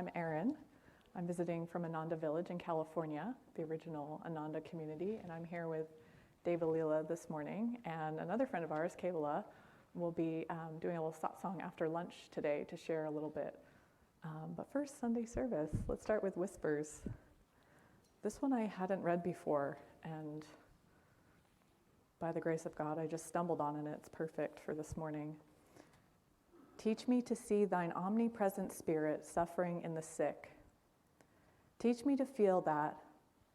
I'm Erin. I'm visiting from Ananda Village in California, the original Ananda community, and I'm here with Deva Leela this morning, and another friend of ours, Kevala, will be doing a little satsang after lunch today to share a little bit. But first, Sunday service. Let's start with Whispers. This one I hadn't read before, and by the grace of God, I just stumbled on it. It's perfect for this morning. Teach me to see thine omnipresent spirit suffering in the sick. Teach me to feel that,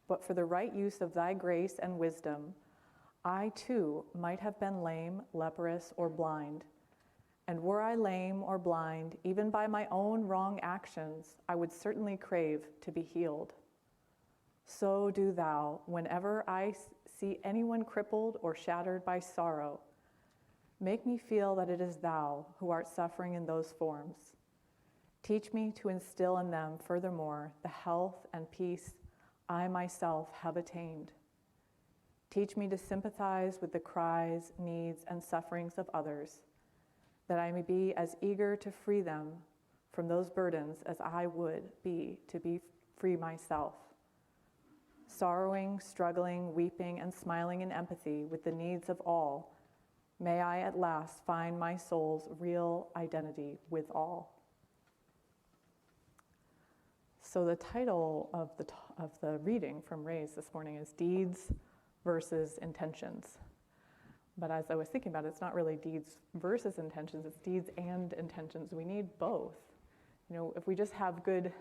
but for the right use of thy grace and wisdom, I too might have been lame, leprous, or blind. And were I lame or blind, even by my own wrong actions, I would certainly crave to be healed. So do thou, whenever I see anyone crippled or shattered by sorrow, make me feel that it is thou who art suffering in those forms. Teach me to instill in them, furthermore, the health and peace I myself have attained. Teach me to sympathize with the cries, needs, and sufferings of others, that I may be as eager to free them from those burdens as I would be to be free myself. Sorrowing, struggling, weeping, and smiling in empathy with the needs of all, may I at last find my soul's real identity with all. So the title of the reading from Raise this morning is Deeds versus Intentions. But as I was thinking about it, it's not really deeds versus intentions, it's deeds and intentions. We need both. You know, if we just have good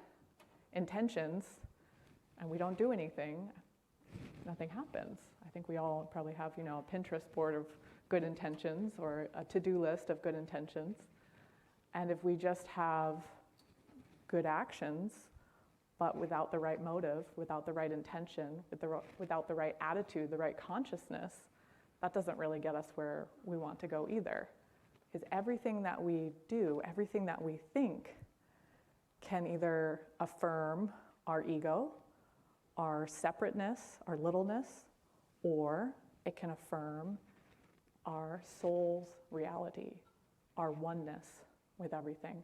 intentions and we don't do anything, nothing happens. I think we all probably have, a Pinterest board of good intentions or a to-do list of good intentions. And if we just have good actions, but without the right motive, without the right intention, without the right attitude, the right consciousness, that doesn't really get us where we want to go either. Because everything that we do, everything that we think, can either affirm our ego, our separateness, our littleness, or it can affirm our soul's reality, our oneness with everything.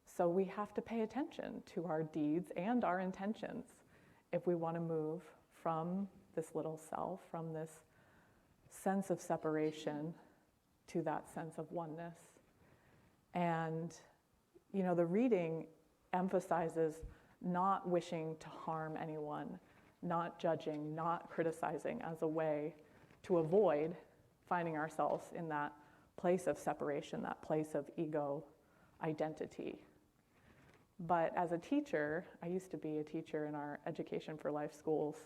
So we have to pay attention to our deeds and our intentions if we want to move from this little self, from this sense of separation to that sense of oneness. And, the reading emphasizes not wishing to harm anyone, not judging, not criticizing as a way to avoid finding ourselves in that place of separation, that place of ego identity. But as a teacher, I used to be a teacher in our Education for Life schools,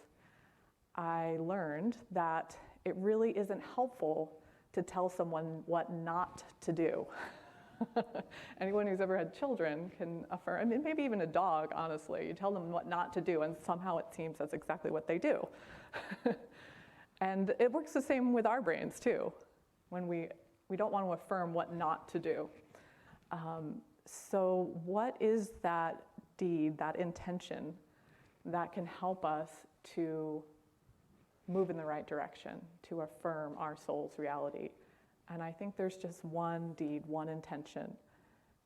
I learned that it really isn't helpful to tell someone what not to do. Anyone who's ever had children can affirm, maybe even a dog, honestly. You tell them what not to do, and somehow it seems that's exactly what they do. And it works the same with our brains, too, when we don't want to affirm what not to do. So what is that deed, that intention, that can help us to move in the right direction, to affirm our soul's reality? And I think there's just one deed, one intention,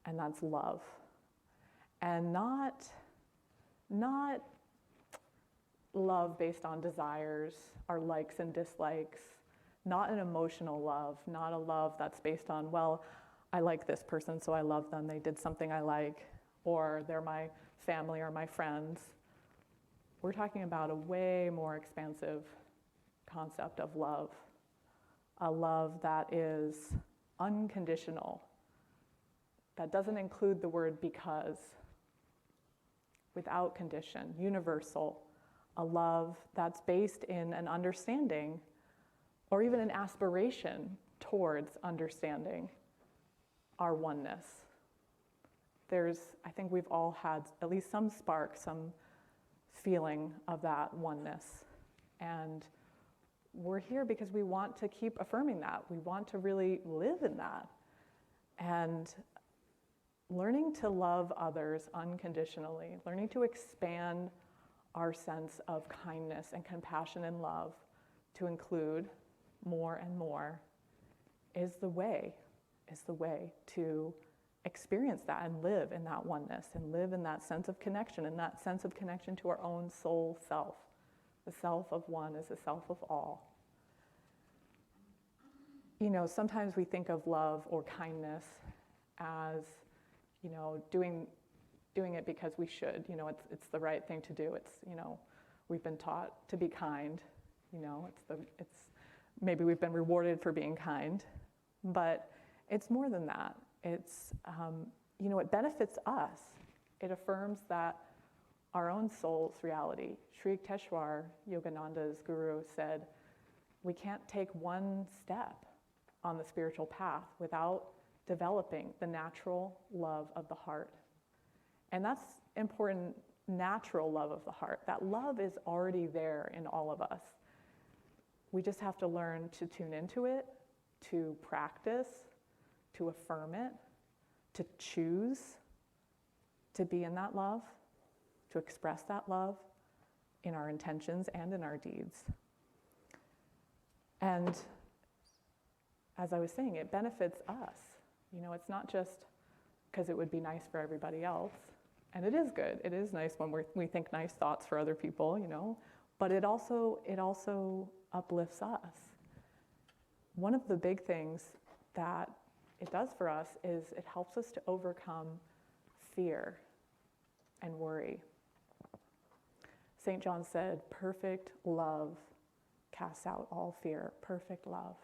and that's love. And not love based on desires, our likes and dislikes, not an emotional love, not a love that's based on, well, I like this person, so I love them, they did something I like, or they're my family or my friends. We're talking about a way more expansive concept of love. A love that is unconditional, that doesn't include the word because, without condition, universal, a love that's based in an understanding or even an aspiration towards understanding our oneness. I think we've all had at least some spark, some feeling of that oneness. And we're here because we want to keep affirming that. We want to really live in that. And learning to love others unconditionally, learning to expand our sense of kindness and compassion and love to include more and more is the way to experience that and live in that oneness and live in that sense of connection and that sense of connection to our own soul self. The self of one is the self of all. Sometimes we think of love or kindness as, doing it because we should. It's the right thing to do. It's, we've been taught to be kind. It's maybe we've been rewarded for being kind, but it's more than that. It's, it benefits us. It affirms that our own soul's reality. Sri Yukteswar, Yogananda's guru, said, we can't take one step on the spiritual path without developing the natural love of the heart. And that's important, natural love of the heart. That love is already there in all of us. We just have to learn to tune into it, to practice, to affirm it, to choose to be in that love, to express that love in our intentions and in our deeds. And as I was saying, it benefits us. It's not just because it would be nice for everybody else. And it is good. It is nice when we think nice thoughts for other people, but it also uplifts us. One of the big things that it does for us is it helps us to overcome fear and worry. St. John said, perfect love casts out all fear. Perfect love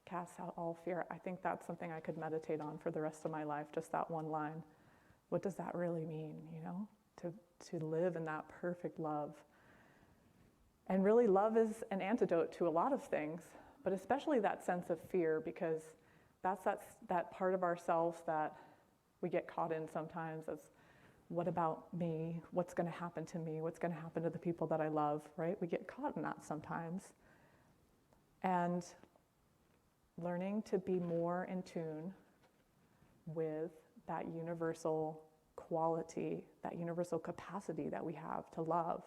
casts out all fear. I think that's something I could meditate on for the rest of my life, just that one line. What does that really mean, to live in that perfect love? And really, love is an antidote to a lot of things, but especially that sense of fear, because that's that part of ourselves that we get caught in sometimes as, what about me? What's going to happen to me? What's going to happen to the people that I love, right? We get caught in that sometimes. And learning to be more in tune with that universal quality, that universal capacity that we have to love,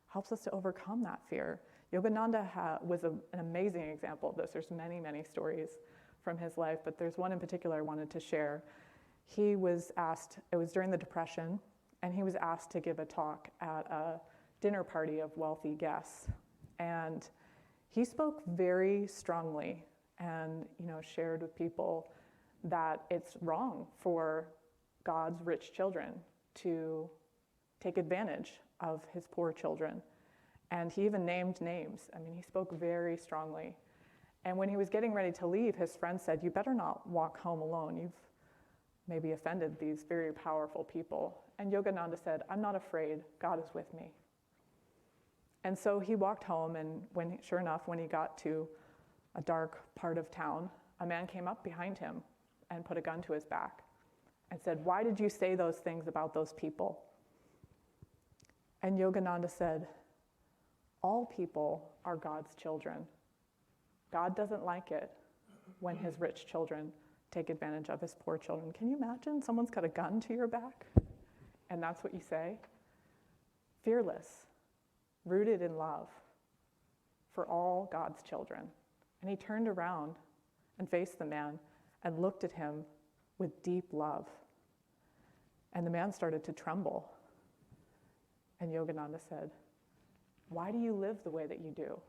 helps us to overcome that fear. Yogananda was an amazing example of this. There's many, many stories from his life, but there's one in particular I wanted to share. He was asked, it was during the Depression, and he was asked to give a talk at a dinner party of wealthy guests. And he spoke very strongly and, shared with people that it's wrong for God's rich children to take advantage of his poor children. And he even named names. He spoke very strongly. And when he was getting ready to leave, his friend said, you better not walk home alone. You've maybe offended these very powerful people. And Yogananda said, I'm not afraid. God is with me. And so he walked home, and sure enough, when he got to a dark part of town, a man came up behind him and put a gun to his back and said, why did you say those things about those people? And Yogananda said, all people are God's children. God doesn't like it when his rich children take advantage of his poor children. Can you imagine? Someone's got a gun to your back, and that's what you say? Fearless, rooted in love for all God's children. And he turned around and faced the man and looked at him with deep love. And the man started to tremble. And Yogananda said, why do you live the way that you do?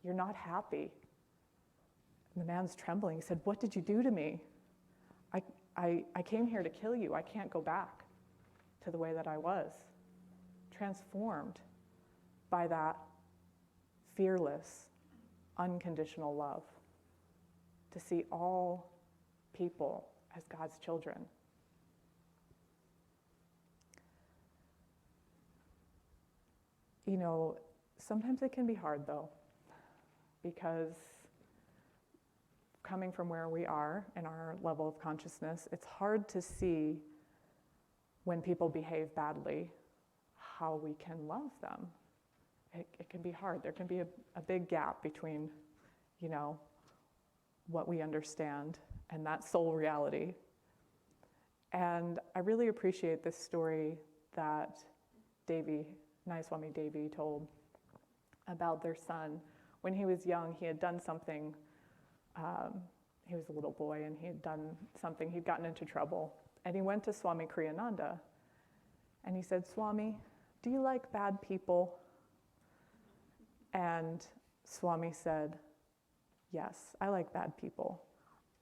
You're not happy. And the man's trembling. He said, what did you do to me? I came here to kill you. I can't go back to the way that I was. Transformed by that fearless, unconditional love. To see all people as God's children. Sometimes it can be hard though, because coming from where we are in our level of consciousness, it's hard to see when people behave badly, how we can love them. It can be hard. There can be a big gap between, what we understand and that soul reality. And I really appreciate this story that Naiswami Devi told about their son. When he was young, he had done something, he was a little boy and he had done something, he'd gotten into trouble. And he went to Swami Kriyananda and he said, "Swami, do you like bad people?" And Swami said, "Yes, I like bad people.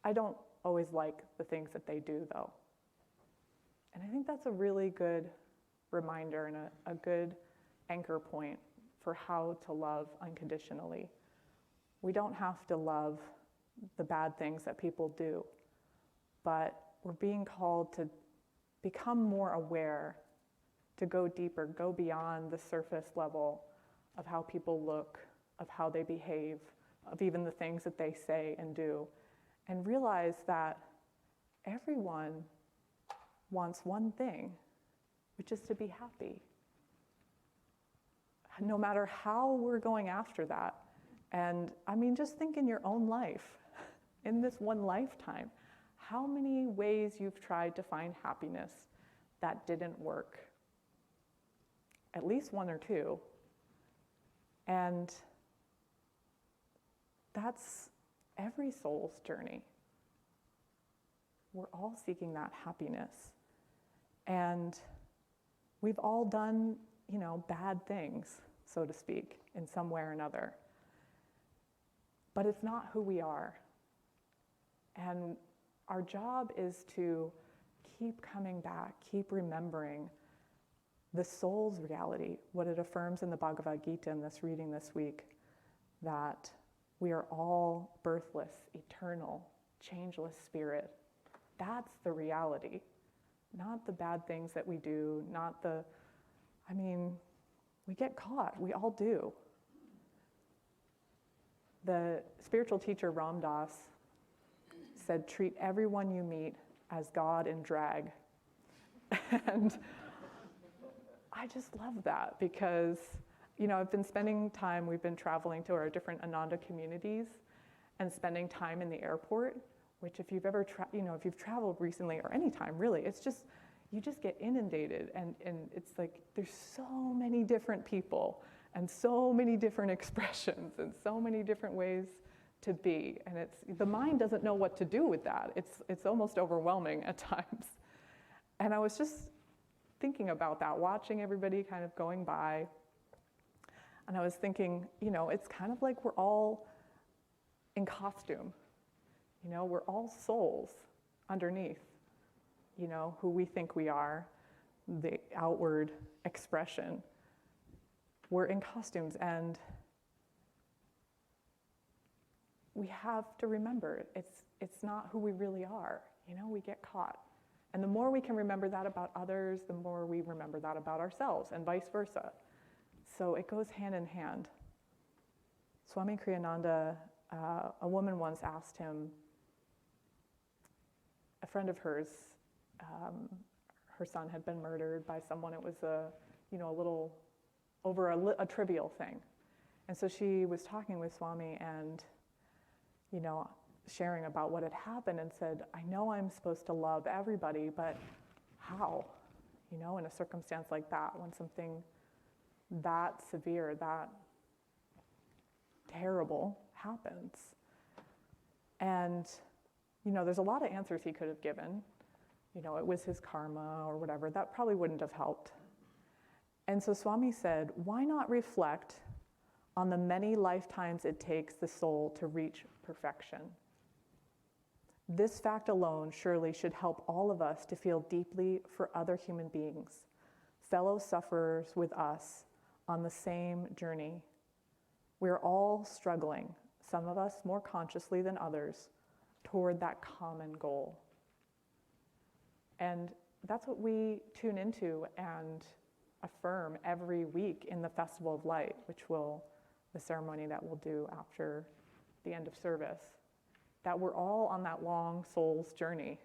I don't always like the things that they do, though." And I think that's a really good reminder and a good anchor point for how to love unconditionally. We don't have to love the bad things that people do, but we're being called to become more aware, to go deeper, go beyond the surface level of how people look, of how they behave, of even the things that they say and do, and realize that everyone wants one thing, which is to be happy. No matter how we're going after that. And I mean, just think in your own life, in this one lifetime, how many ways you've tried to find happiness that didn't work. At least one or two. And that's every soul's journey. We're all seeking that happiness. And we've all done, bad things, so to speak, in some way or another. But it's not who we are. And our job is to keep coming back, keep remembering the soul's reality, what it affirms in the Bhagavad Gita in this reading this week, that we are all birthless, eternal, changeless spirit. That's the reality, not the bad things that we do, we get caught, we all do. The spiritual teacher Ram Dass said, "Treat everyone you meet as God in drag." And I just love that because, I've been spending time, we've been traveling to our different Ananda communities and spending time in the airport, which if you've ever, if you've traveled recently or any time really, it's just, you just get inundated and it's like there's so many different people and so many different expressions and so many different ways to be. And the mind doesn't know what to do with that. It's almost overwhelming at times. And I was just thinking about that, watching everybody kind of going by. And I was thinking, it's kind of like we're all in costume. We're all souls underneath, who we think we are, the outward expression. We're in costumes, and we have to remember it's not who we really are. We get caught. And the more we can remember that about others, the more we remember that about ourselves, and vice versa. So it goes hand in hand. Swami Kriyananda, a woman once asked him, a friend of hers, her son had been murdered by someone. It was a little over a trivial thing. And so she was talking with Swami and, sharing about what had happened and said, "I know I'm supposed to love everybody, but how? In a circumstance like that, when something that severe, that terrible happens." And, there's a lot of answers he could have given. It was his karma or whatever. That probably wouldn't have helped. And so Swami said, why not reflect on the many lifetimes it takes the soul to reach perfection? This fact alone surely should help all of us to feel deeply for other human beings, fellow sufferers with us on the same journey. We're all struggling, some of us more consciously than others, toward that common goal. And that's what we tune into and affirm every week in the Festival of Light, the ceremony that we'll do after the end of service, that we're all on that long soul's journey.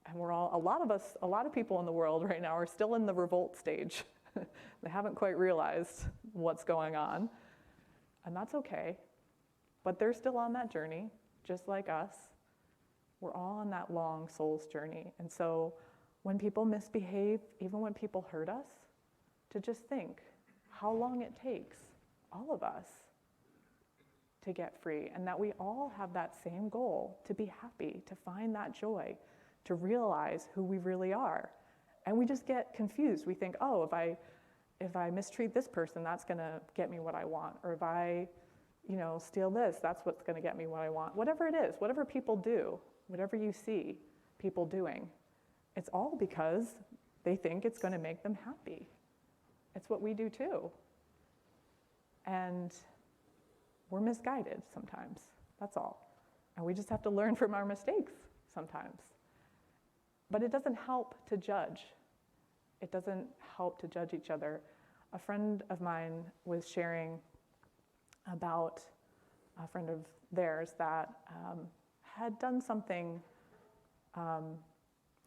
And a lot of people in the world right now are still in the revolt stage. They haven't quite realized what's going on, and that's okay. But they're still on that journey, just like us. We're all on that long soul's journey. And so when people misbehave, even when people hurt us, to just think how long it takes, all of us, to get free, and that we all have that same goal, to be happy, to find that joy, to realize who we really are. And we just get confused. We think, oh, if I mistreat this person, that's going to get me what I want. Or if I, steal this, that's what's going to get me what I want. Whatever it is, whatever people do, whatever you see people doing, it's all because they think it's going to make them happy. It's what we do too. And we're misguided sometimes, that's all. And we just have to learn from our mistakes sometimes. But it doesn't help to judge. It doesn't help to judge each other. A friend of mine was sharing about a friend of theirs that had done something,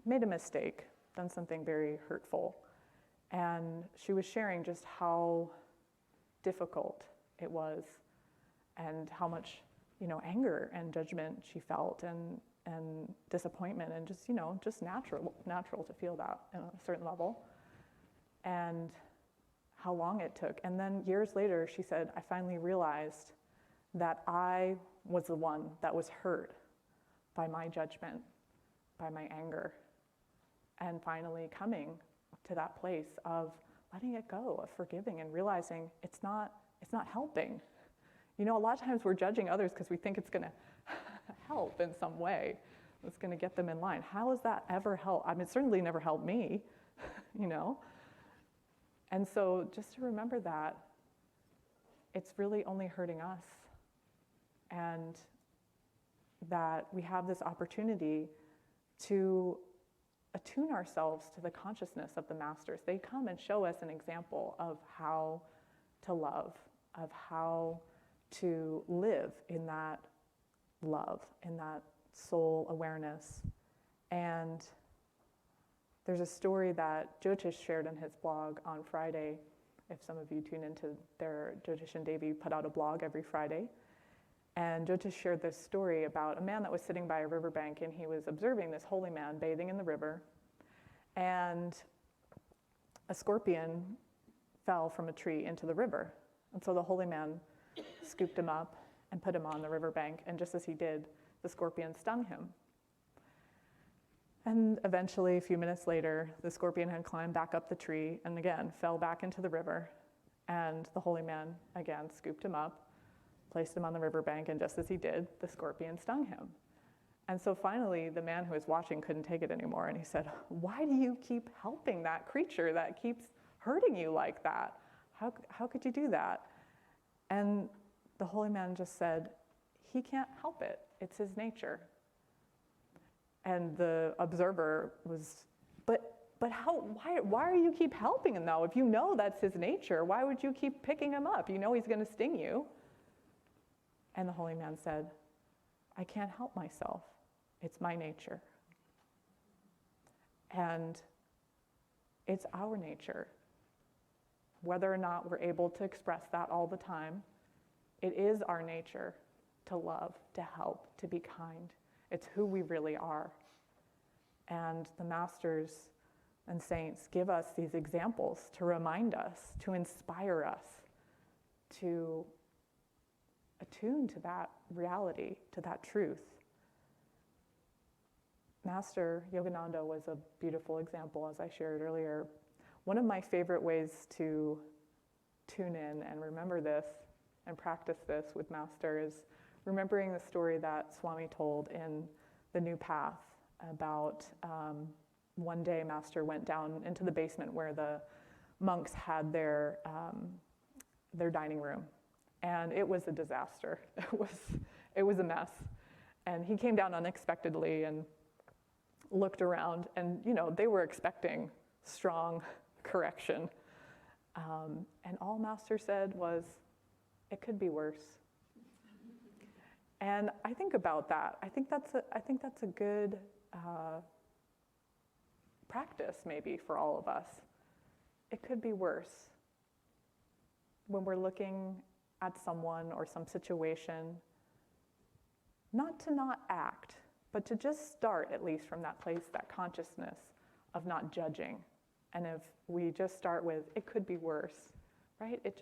made a mistake, done something very hurtful. And she was sharing just how difficult it was and how much, anger and judgment she felt and disappointment and just natural to feel that at a certain level. And how long it took. And then years later, she said, I finally realized that I was the one that was hurt by my judgment, by my anger, and finally coming to that place of letting it go, of forgiving and realizing it's not helping. A lot of times we're judging others because we think it's going to help in some way. It's going to get them in line. How has that ever helped? It certainly never helped me, And so just to remember that it's really only hurting us, and that we have this opportunity to attune ourselves to the consciousness of the masters. They come and show us an example of how to love, of how to live in that love, in that soul awareness. And there's a story that Jyotish shared in his blog on Friday. If some of you tune into Jyotish and Devi put out a blog every Friday. And Jyotish shared this story about a man that was sitting by a riverbank, and he was observing this holy man bathing in the river. And a scorpion fell from a tree into the river. And so the holy man scooped him up and put him on the riverbank. And just as he did, the scorpion stung him. And eventually, a few minutes later, the scorpion had climbed back up the tree and again fell back into the river. And the holy man again scooped him up, placed him on the riverbank, and just as he did, the scorpion stung him. And so finally, the man who was watching couldn't take it anymore, and he said, why do you keep helping that creature that keeps hurting you like that? How could you do that? And the holy man just said, he can't help it. It's his nature. And the observer was, but how? Why are you keep helping him though? If you know that's his nature, why would you keep picking him up? You know he's going to sting you. And the holy man said, I can't help myself. It's my nature. And it's our nature. Whether or not we're able to express that all the time, it is our nature to love, to help, to be kind. It's who we really are. And the masters and saints give us these examples to remind us, to inspire us, to attune to that reality, to that truth. Master Yogananda was a beautiful example, as I shared earlier. One of my favorite ways to tune in and remember this and practice this with Master is remembering the story that Swami told in The New Path about one day Master went down into the basement where the monks had their dining room. And it was a disaster. It was a mess. And he came down unexpectedly and looked around, and they were expecting strong correction. And all Master said was, it could be worse. And I think about that. I think that's a good practice maybe for all of us. It could be worse. When we're looking at someone or some situation, not to not act, but to just start at least from that place, that consciousness of not judging. And if we just start with, it could be worse, right? It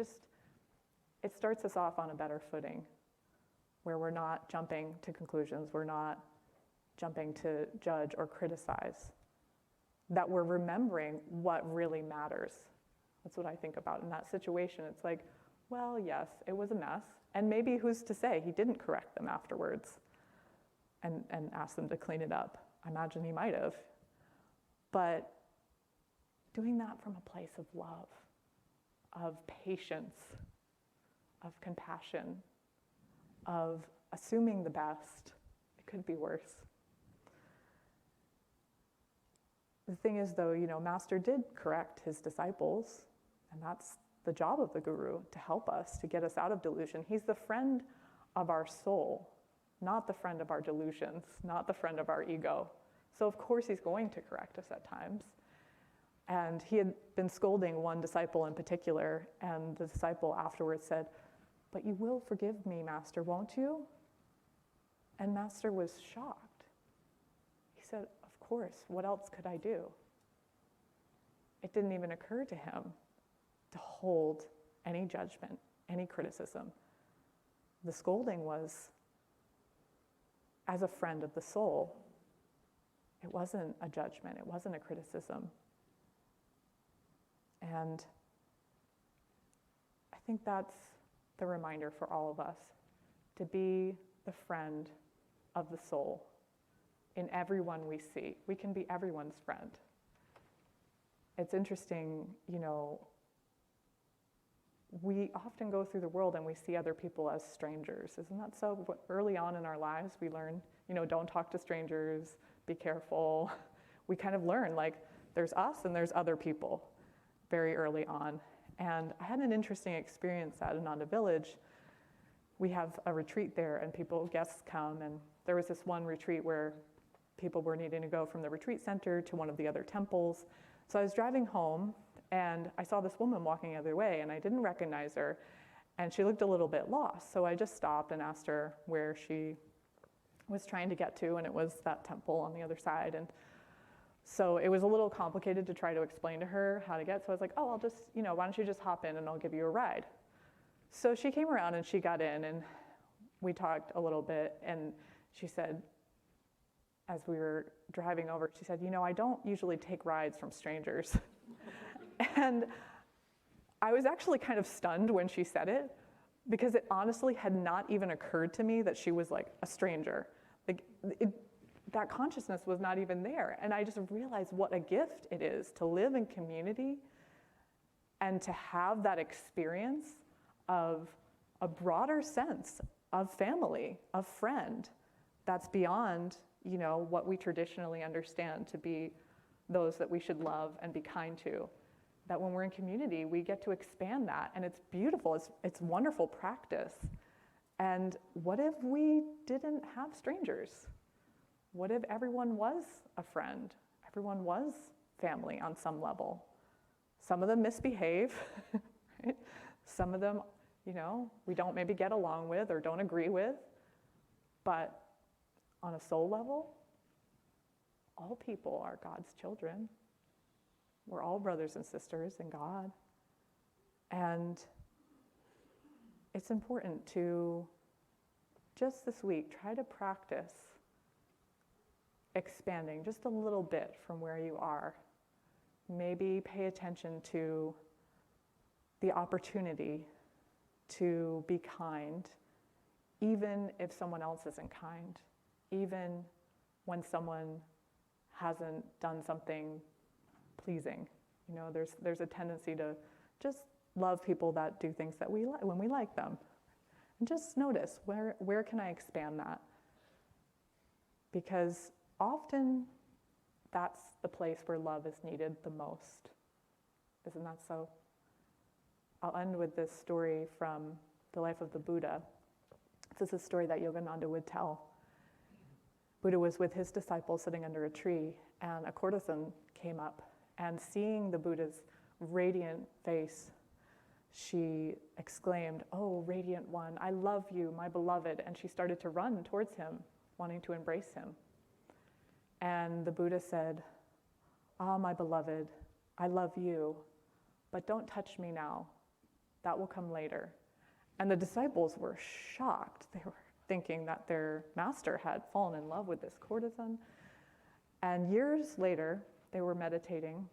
starts us off on a better footing. where we're not jumping to conclusions, we're not jumping to judge or criticize, that we're remembering what really matters. That's what I think about in that situation. It's like, well, yes, it was a mess, and maybe who's to say he didn't correct them afterwards and ask them to clean it up. I imagine he might have. But doing that from a place of love, of patience, of compassion, of assuming the best. It could be worse. The thing is, though, Master did correct his disciples, and that's the job of the guru, to help us, to get us out of delusion. He's the friend of our soul, not the friend of our delusions, not the friend of our ego. So of course he's going to correct us at times. And he had been scolding one disciple in particular, and the disciple afterwards said, "But you will forgive me, Master, won't you?" And Master was shocked. He said, "Of course, what else could I do?" It didn't even occur to him to hold any judgment, any criticism. The scolding was as a friend of the soul. It wasn't a judgment, it wasn't a criticism. And I think that's the reminder for all of us, to be the friend of the soul in everyone we see. We can be everyone's friend. It's interesting, we often go through the world and we see other people as strangers. Isn't that so? Early on in our lives, we learn, don't talk to strangers, be careful. We kind of learn, like, there's us and there's other people very early on. And I had an interesting experience at Ananda Village. We have a retreat there, and guests come, and there was this one retreat where people were needing to go from the retreat center to one of the other temples. So I was driving home, and I saw this woman walking the other way, and I didn't recognize her, and she looked a little bit lost. So I just stopped and asked her where she was trying to get to, and it was that temple on the other side. And so it was a little complicated to try to explain to her how to get. So I was like, "Oh, I'll just, why don't you just hop in and I'll give you a ride." So she came around and she got in, and we talked a little bit, and she said, as we were driving over, she said, "I don't usually take rides from strangers." And I was actually kind of stunned when she said it, because it honestly had not even occurred to me that she was like a stranger. That consciousness was not even there. And I just realized what a gift it is to live in community and to have that experience of a broader sense of family, of friend, that's beyond, what we traditionally understand to be those that we should love and be kind to. That when we're in community, we get to expand that, and it's beautiful, it's wonderful practice. And what if we didn't have strangers? What if everyone was a friend? Everyone was family on some level. Some of them misbehave, right? Some of them, we don't maybe get along with or don't agree with. But on a soul level, all people are God's children. We're all brothers and sisters in God. And it's important to, just this week, try to practice expanding just a little bit from where you are. Maybe pay attention to the opportunity to be kind, even if someone else isn't kind, even when someone hasn't done something pleasing. There's a tendency to just love people that do things that we like when we like them. And just notice, where can I expand that? Because often that's the place where love is needed the most. Isn't that so? I'll end with this story from the life of the Buddha. This is a story that Yogananda would tell. Buddha was with his disciples sitting under a tree, and a courtesan came up, and seeing the Buddha's radiant face, she exclaimed, "Oh, radiant one, I love you, my beloved," and she started to run towards him, wanting to embrace him. And the Buddha said, "Ah, my beloved, I love you, but don't touch me now. That will come later." And the disciples were shocked. thinking that their master had fallen in love with this courtesan. And years later, they were meditating,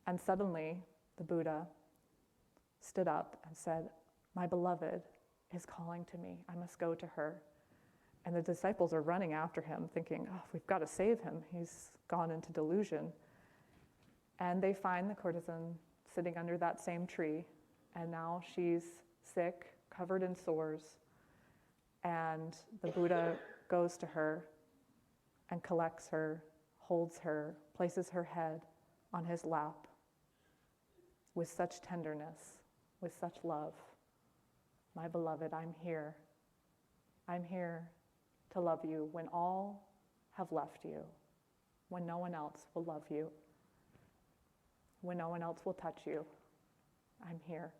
and suddenly the Buddha stood up and said, "My beloved is calling to me. I must go to her." And the disciples are running after him, thinking, "Oh, we've got to save him. He's gone into delusion." And they find the courtesan sitting under that same tree, and now she's sick, covered in sores, and the Buddha goes to her and collects her, holds her, places her head on his lap with such tenderness, with such love. "My beloved, I'm here. I'm here to love you when all have left you, when no one else will love you, when no one else will touch you. I'm here."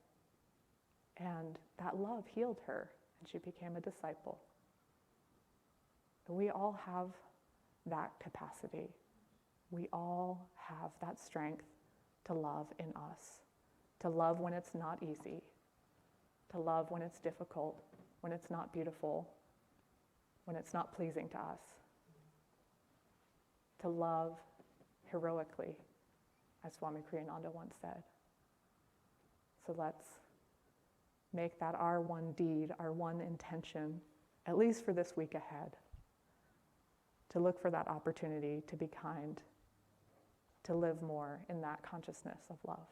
And that love healed her, and she became a disciple. We all have that capacity. We all have that strength to love in us, to love when it's not easy, to love when it's difficult, when it's not beautiful, when it's not pleasing to us, to love heroically, as Swami Kriyananda once said. So let's make that our one deed, our one intention, at least for this week ahead, to look for that opportunity to be kind, to live more in that consciousness of love.